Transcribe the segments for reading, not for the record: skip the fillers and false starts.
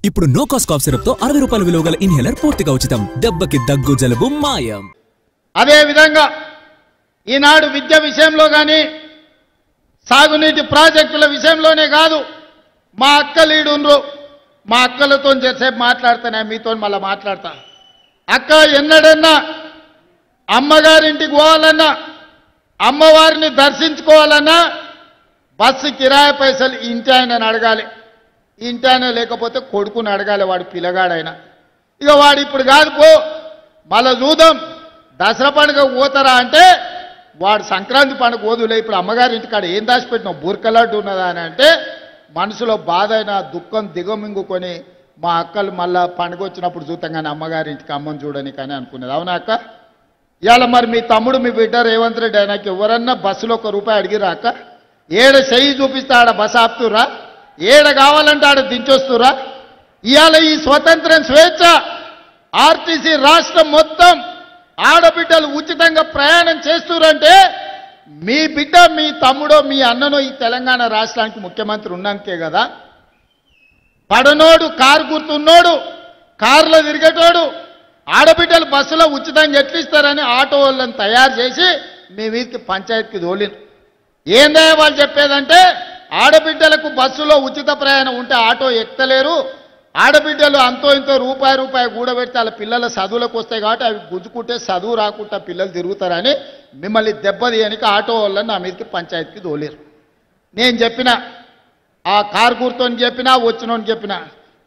ఇప్పుడు no cost cough syrup తో 60 రూపాయల విలువ గల ఇన్హేలర్ పూర్తిగా ఉచితం. దెబ్బకి దగ్గు జలుబు మాయం. అదే విధంగా ఈనాడు విద్య విషయంలో కానీ సాగునీటి ప్రాజెక్టుల విషయంలోనే కాదు, మా అక్కలు ఈడుండ్రు, మా అక్కలతో చేసేపు మాట్లాడుతానే, మీతో మళ్ళీ మాట్లాడతా. అక్క ఎన్నడన్నా అమ్మగారింటికి పోవాలన్నా, అమ్మవారిని దర్శించుకోవాలన్నా బస్సు కిరాయి పైసలు ఇంటి ఆయనని అడగాలి. ఇంటి ఆయన లేకపోతే కొడుకుని అడగాలి, వాడు పిల్లగాడైనా. ఇక వాడు ఇప్పుడు కాదు పో, మళ్ళీ చూద్దాం దసరా పండుగ పోతారా అంటే వాడు సంక్రాంతి పండుగ పోదులే, ఇప్పుడు అమ్మగారి ఇంటికాడ ఏం దాచిపెట్టినావు బుర్కలాంటి ఉన్నదా అని అంటే మనసులో బాధ అయినా దుఃఖం దిగమింగుకొని మా అక్కలు మళ్ళా పండుగ వచ్చినప్పుడు చూద్దాం కానీ అమ్మగారి ఇంటికి అమ్మని చూడని కానీ అనుకునేది. అవునా అక్క? ఇవాళ మరి మీ తమ్ముడు మీ బిడ్డ రేవంత్ రెడ్డి ఆయనకి ఎవరన్నా బస్సులో ₹1 అడిగిరా అక్క? ఏడ చెయ్యి చూపిస్తే ఆడ బస్సు ఆపుతురా, ఏడ కావాలంటే ఆడ దించొస్తురా? ఇవాళ ఈ స్వతంత్రం స్వేచ్ఛ ఆర్టీసీ రాష్ట్రం మొత్తం ఆడబిడ్డలు ఉచితంగా ప్రయాణం చేస్తురంటే మీ బిడ్డ మీ తమ్ముడో మీ అన్ననో ఈ తెలంగాణ రాష్ట్రానికి ముఖ్యమంత్రి ఉన్నాకే కదా. పడనోడు కారు గుర్తున్నోడు కారులో తిరిగేటోడు ఆడబిడ్డలు బస్సులో ఉచితంగా ఎట్లిస్తారని ఆటో వాళ్ళని తయారు చేసి మీ వీరికి పంచాయతీకి తోలిను. ఏందే వాళ్ళు చెప్పేదంటే ఆడబిడ్డలకు బస్సులో ఉచిత ప్రయాణం ఉంటే ఆటో ఎక్కలేరు, ఆడబిడ్డలు అంతో ఇంతో రూపాయి కూడబెడితే వాళ్ళ పిల్లల చదువులకు వస్తాయి కాబట్టి అవి గుంజుకుంటే చదువు రాకుండా పిల్లలు తిరుగుతారని మిమ్మల్ని దెబ్బతీయనికి ఆటో వాళ్ళని నా మీదకి పంచాయతీకి తోలేరు. నేను చెప్పిన ఆ కారు గుర్తోని చెప్పినా వచ్చినోని చెప్పినా,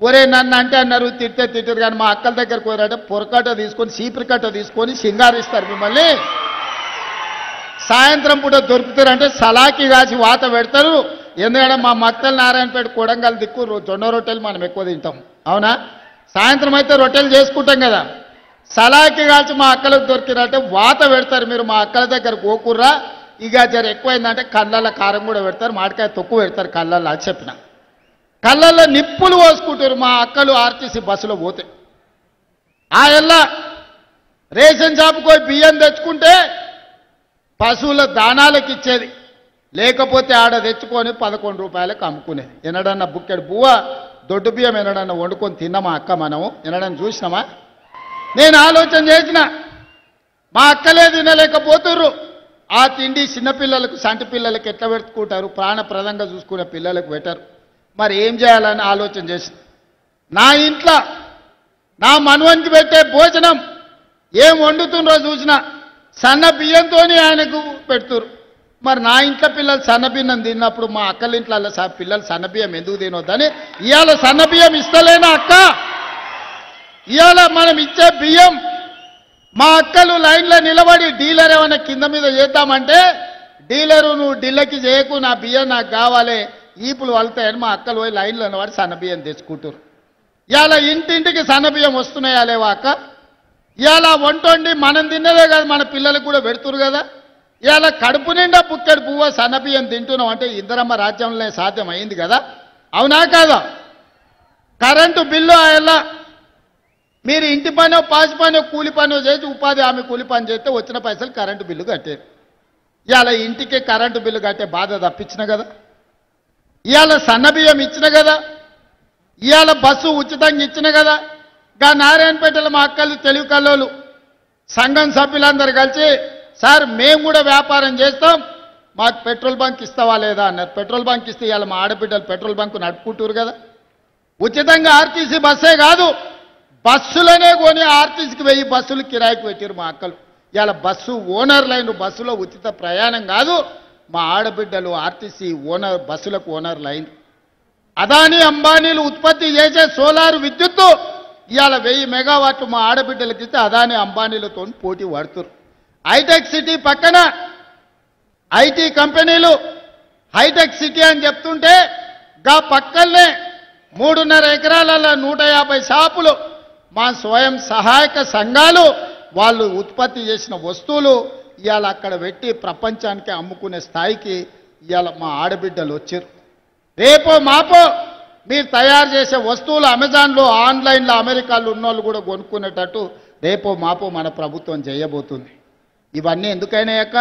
ఒరే నన్ను అంటే అన్నారు తిట్టే తిట్టరు కానీ మా అక్కల దగ్గరకు పోయారంటే పొరకట్ట తీసుకొని చీపురికట్ట తీసుకొని సింగారిస్తారు మిమ్మల్ని. సాయంత్రం పూట దొరుకుతారంటే సలాకి కాసి వాత పెడతారు. ఎందుకంటే మా మక్తల్ నారాయణపేట కొడంగల్ దిక్కు జొన్న రొట్టెలు మనం ఎక్కువ తింటాం. అవునా? సాయంత్రం అయితే రొట్టెలు చేసుకుంటాం కదా, సలాకి కాల్చి మా అక్కలకు దొరికిరంటే వాత పెడతారు. మీరు మా అక్కల దగ్గర గోకుర్రా, ఇక జర ఎక్కువైందంటే కళ్ళల్లో కారం కూడా పెడతారు, మామిడికాయ తొక్కు పెడతారు కళ్ళల్లో. అది చెప్పిన కళ్ళల్లో నిప్పులు పోసుకుంటారు మా అక్కలు ఆర్టీసీ బస్సులో పోతే. ఆ ఎల్లా రేషన్ షాపుకి పోయి బియ్యం తెచ్చుకుంటే పశువుల దానాలకు ఇచ్చేది, లేకపోతే ఆడ తెచ్చుకొని ₹11 అమ్ముకునేది. ఎన్నడన్నా బుక్కెడు బువ్వ దొడ్డు బియ్యం ఎన్నడన్నా వండుకొని తిన్నామా అక్క మనము? ఎన్నడన్నా చూసినామా? నేను ఆలోచన చేసిన మా అక్కలే తినలేకపోతుర్రు, ఆ తిండి చిన్నపిల్లలకు సంటి పిల్లలకు ఎట్లా పెట్టుకుంటారు, ప్రాణప్రదంగా చూసుకునే పిల్లలకు పెట్టరు. మరి ఏం చేయాలని ఆలోచన చేసిన నా ఇంట్లో నా మనవనికి పెట్టే భోజనం ఏం వండుతుండ్రో చూసిన సన్న బియ్యంతో ఆయనకు పెడుతురు. మరి నా ఇంట్లో పిల్లలు సన్నబియ్యం తిన్నప్పుడు మా అక్కల ఇంట్లో పిల్లలు సన్నబియ్యం ఎందుకు తినొద్దని ఇవాళ సన్నబియ్యం ఇస్తలేనా అక్క? ఇవాళ మనం ఇచ్చే బియ్యం మా అక్కలు లైన్లో నిలబడి డీలర్ ఏమైనా కింద మీద చేద్దామంటే డీలరు నువ్వు ఢిల్లీకి చేయకు, నా బియ్యం నాకు కావాలి, ఈపులు వలుతాయని మా అక్కలు పోయి లైన్లో నిలబడి సన్నబియ్యం తెచ్చుకుంటారు. ఇవాళ ఇంటింటికి సన్నబియ్యం వస్తున్నాయా లేవా అక్క? ఇవాళ వంటండి మనం తిన్నదే కాదు మన పిల్లలకు కూడా పెడుతురు కదా. ఇవాళ కడుపు నిండా బుక్కెడు పువ్వు సన్నబియ్యం తింటున్నాం అంటే ఇందిరమ్మ రాజ్యంలో సాధ్యం అయింది కదా. అవునా కాదా? కరెంటు బిల్లు అలా మీరు ఇంటి పనో పాసి పనో కూలి పనో చేసి ఉపాధి హామీ కూలి పని చేస్తే వచ్చిన పైసలు కరెంటు బిల్లు కట్టారు. ఇవాళ ఇంటికి కరెంటు బిల్లు కట్టే బాధ తప్పించిన కదా, ఇవాళ సన్నబియ్యం ఇచ్చిన కదా, ఇవాళ బస్సు ఉచితంగా ఇచ్చిన కదా. గా నారాయణపేటలో మా అక్కలు తెలివి కల్లోలు సంఘం సభ్యులందరూ కలిసి సార్ మేము కూడా వ్యాపారం చేస్తాం, మాకు పెట్రోల్ బంక్ ఇస్తావా లేదా అన్నారు. పెట్రోల్ బంక్ ఇస్తే ఇవాళ మా ఆడబిడ్డలు పెట్రోల్ బంకు నడుపుకుంటారు కదా. ఉచితంగా ఆర్టీసీ బస్సే కాదు బస్సులనే కొని ఆర్టీసీకి 1000 బస్సులు కిరాయికి పెట్టారు మా అక్కలు. ఇవాళ బస్సు ఓనర్లైన బస్సులో ఉచిత ప్రయాణం కాదు, మా ఆడబిడ్డలు ఆర్టీసీ ఓనర్ బస్సులకు ఓనర్లు అయింది. అదానీ అంబానీలు ఉత్పత్తి చేసే సోలార్ విద్యుత్తు ఇవాళ 1000 మెగావాట్లు మా ఆడబిడ్డలకి ఇస్తే అదానీ అంబానీలతో పోటీ పడుతున్నారు. హైటెక్ సిటీ పక్కన ఐటీ కంపెనీలు హైటెక్ సిటీ అని చెప్తుంటే గా పక్కనే 3.5 ఎకరాలలో 150 షాపులు మా స్వయం సహాయక సంఘాలు వాళ్ళు ఉత్పత్తి చేసిన వస్తువులు ఇవాళ అక్కడ పెట్టి ప్రపంచానికి అమ్ముకునే స్థాయికి ఇవాళ మా ఆడబిడ్డలు వచ్చారు. రేపో మాపో మీరు తయారు చేసే వస్తువులు అమెజాన్లో ఆన్లైన్లో అమెరికాలో ఉన్నోళ్ళు కూడా కొనుక్కునేటట్టు రేపో మాపో మన ప్రభుత్వం చేయబోతుంది. ఇవన్నీ ఎందుకైనాయక్క?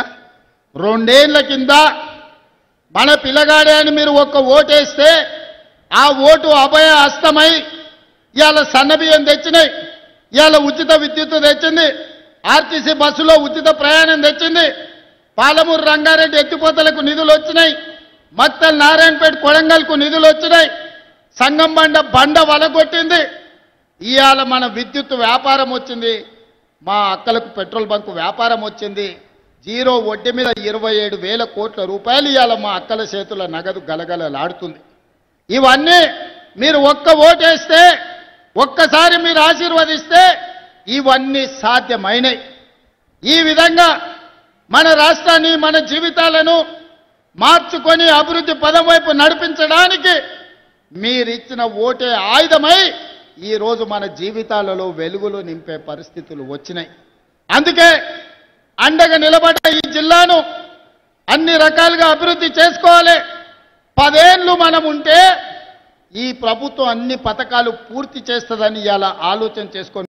2 ఏళ్ల కింద మన పిల్లగాడే అని మీరు ఒక్క ఓటేస్తే ఆ ఓటు అభయ హస్తమై ఇవాళ సన్నబియ్యం తెచ్చినాయి, ఇవాళ ఉచిత విద్యుత్ తెచ్చింది, ఆర్టీసీ బస్సులో ఉచిత ప్రయాణం తెచ్చింది, పాలమూరు రంగారెడ్డి ఎత్తిపోతలకు నిధులు వచ్చినాయి, మక్తల్ నారాయణపేట కొడంగల్కు నిధులు వచ్చినాయి, సంగం బండ వలగొట్టింది. ఇవాళ మన విద్యుత్ వ్యాపారం వచ్చింది, మా అక్కలకు పెట్రోల్ బంకు వ్యాపారం వచ్చింది. జీరో వడ్డీ మీద 27,000 కోట్ల రూపాయలు ఇవాళ మా అక్కల చేతుల నగదు గలగలలాడుతుంది. ఇవన్నీ మీరు ఒక్క ఓటేస్తే, ఒక్కసారి మీరు ఆశీర్వదిస్తే ఇవన్నీ సాధ్యమైనవి. ఈ విధంగా మన రాష్ట్రాన్ని, మన జీవితాలను మార్చుకొని అభివృద్ధి పదం వైపు నడిపించడానికి మీరిచ్చిన ఓటే ఆయుధమై ఈరోజు మన జీవితాలలో వెలుగులు నింపే పరిస్థితులు వచ్చినాయి. అందుకే అండగా నిలబడ్డ ఈ జిల్లాను అన్ని రకాలుగా అభివృద్ధి చేసుకోవాలి. 10 ఏళ్ళు మనం ఉంటే ఈ ప్రభుత్వం అన్ని పథకాలు పూర్తి చేస్తుందని ఇలా ఆలోచన చేసుకొని